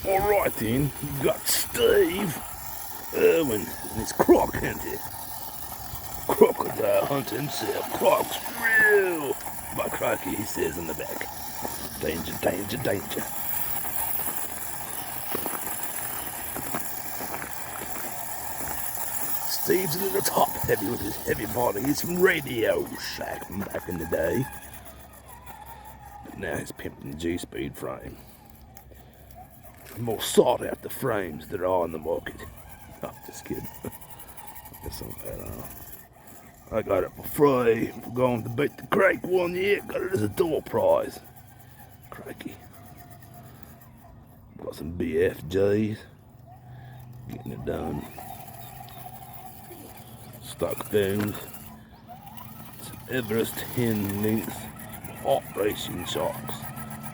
Alright then, we got Steve, Erwin, and his croc hunting. Crocodile hunting himself, croc's real. By crikey, he says in the back. Danger, danger, danger. Steve's a little top heavy with his heavy body. He's from Radio Shack from back in the day. But now he's pimped in the G-speed frame. More sought after frames that are on the market. Oh, just kidding. I got it for free. We're going to beat the crake one yet. Got it as a door prize. Crikey. Got some BFJs. Getting it done. Stock booms. Some Everest 10 links. Hot racing shocks.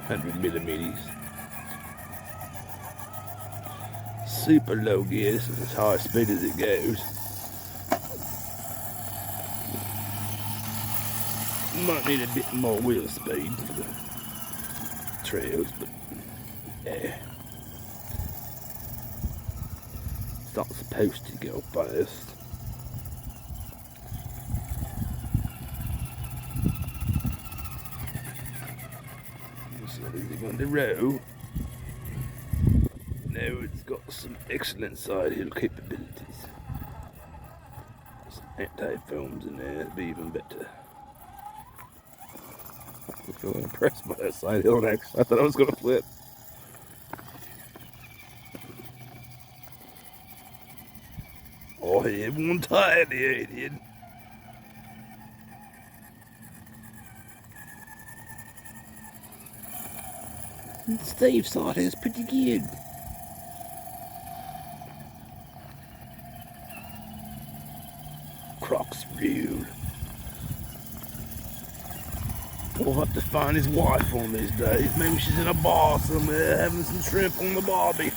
100mm. Super low gear. This is as high speed as it goes. Might need a bit more wheel speed for the trails, but yeah. It's not supposed to go fast. So it's on the road. Now it's got some excellent side hill capabilities. Some anti-foams in there, it'd be even better. I'm feeling impressed by that side hill next. I thought I was going to flip. Oh, he had one tire there, he did. Steve's side is pretty good. Croc's real. We'll have to find his wife on these days. Maybe she's in a bar somewhere having some shrimp on the barbie.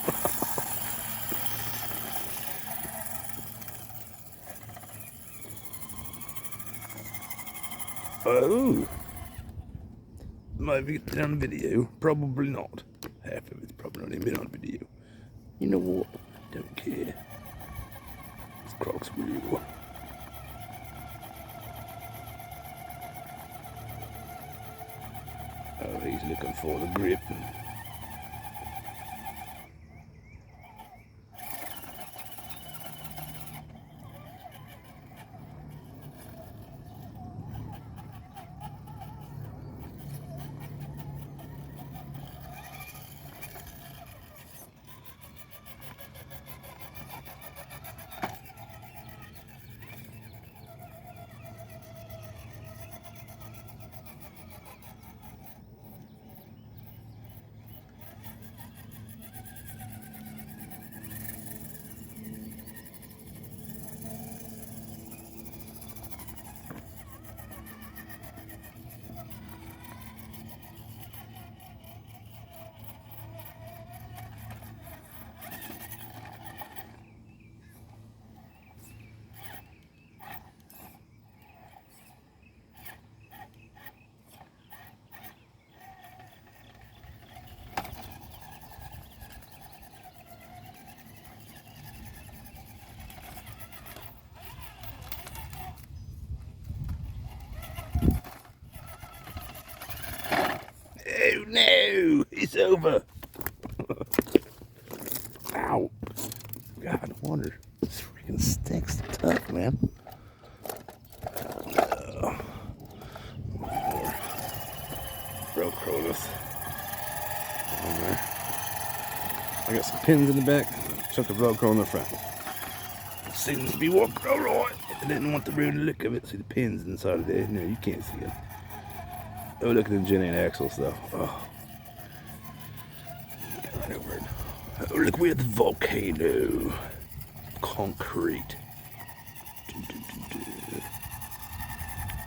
Oh. Maybe get on video. Probably not. Half of it's probably not even on video. You know what? Don't care. This croc's real. Oh, he's looking for the grip. Oh no, it's over. Ow. God, no wonder. This freaking stick's tough, man. More Velcro. I got some pins in the back, chunk of Velcro on the front. Seems to be working alright. I didn't want the real look of it. See the pins inside of there? No, you can't see them. Oh, look at the Gen 8 axles though. Oh. Get right over it. Oh, look, we're at the volcano. Concrete.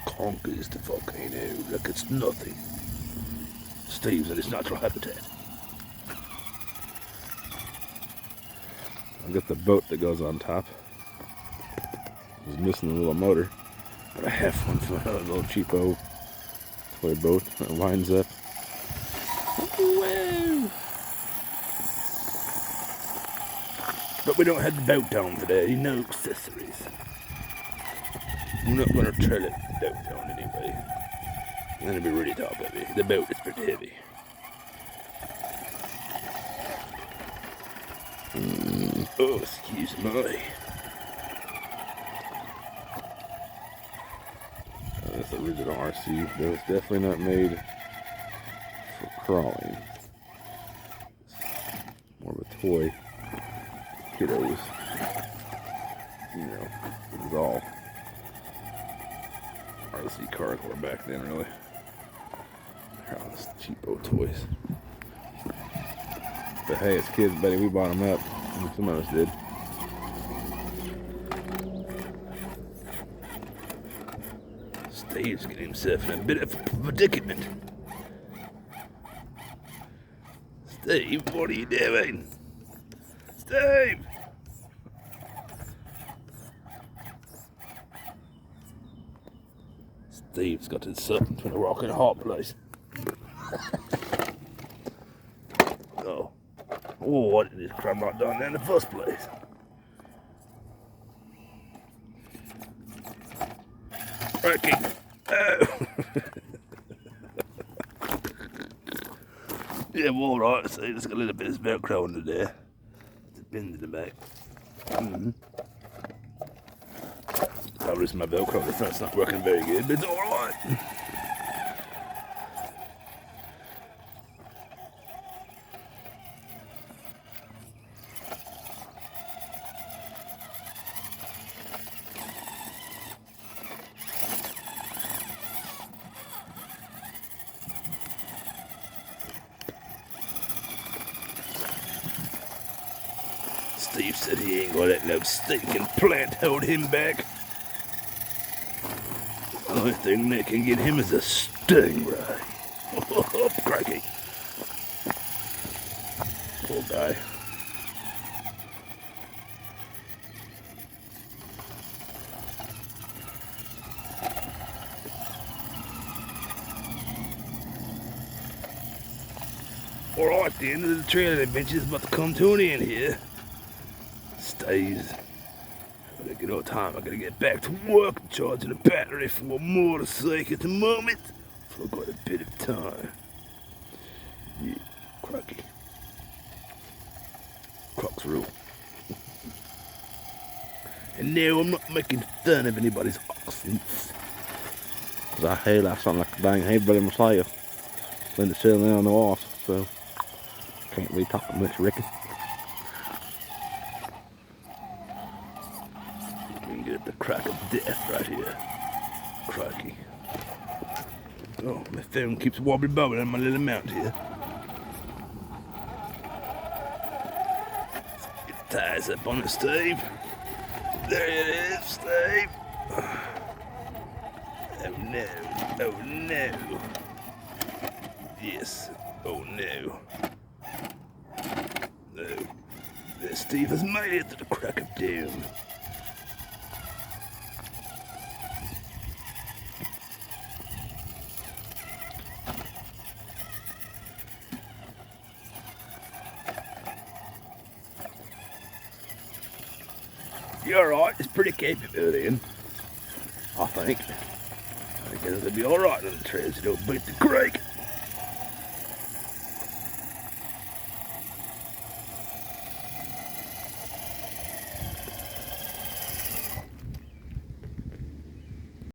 Conquers the volcano. Look, it's nothing. Steve's in its natural habitat. I've got the boat that goes on top. It's missing the little motor. But I have one for a little cheapo toy boat that winds up. Whoa! But we don't have the boat on today, no accessories. We're not going to trail it with the boat on anyway. It's going to be really top heavy. The boat is pretty heavy. Oh, excuse me. That's the original RC, but it's definitely not made for crawling. It's more of a toy. Kiddos. You know, it was all RC cardboard back then, really. All those cheapo toys. But hey, as kids, buddy, we bought them up. Some of us did. Steve's getting himself in a bit of a predicament. Steve, what are you doing? Steve! Steve's got himself into a rock and a hard place. Oh, what did this crab not done there in the first place? Ricky. Oh. Yeah, well, all right. See, there's got a little bit of Velcro under there. It's a pin in the back. I lose my Velcro. The front's not working very good, but it's all right. Steve said he ain't gonna let no stinking plant hold him back. The only thing that can get him is a stingray. Oh, crikey. Poor guy. Alright, the end of the trailing adventure is about to come to an end here. Stays. I gotta get on time. I gotta get back to work and charging the battery for my motorcycle at the moment. So I've got a bit of time. Yeah, crikey. Crocs rule. And no, I'm not making fun of anybody's accents. Cause I hate like something like a dang hay brother myself. Been to sailing on the walls, so can't really talk much, Ricky. Get the crack of death right here. Crikey. Oh, my phone keeps wobbly bobbling on my little mount here. Get the ties up on it, Steve. There it is, Steve. Oh no. Oh no. Yes. Oh no. No. There, Steve has made it to the crack of doom. You're alright, it's pretty capable then. I think. I think it'll be alright on the trails, you don't beat the creek.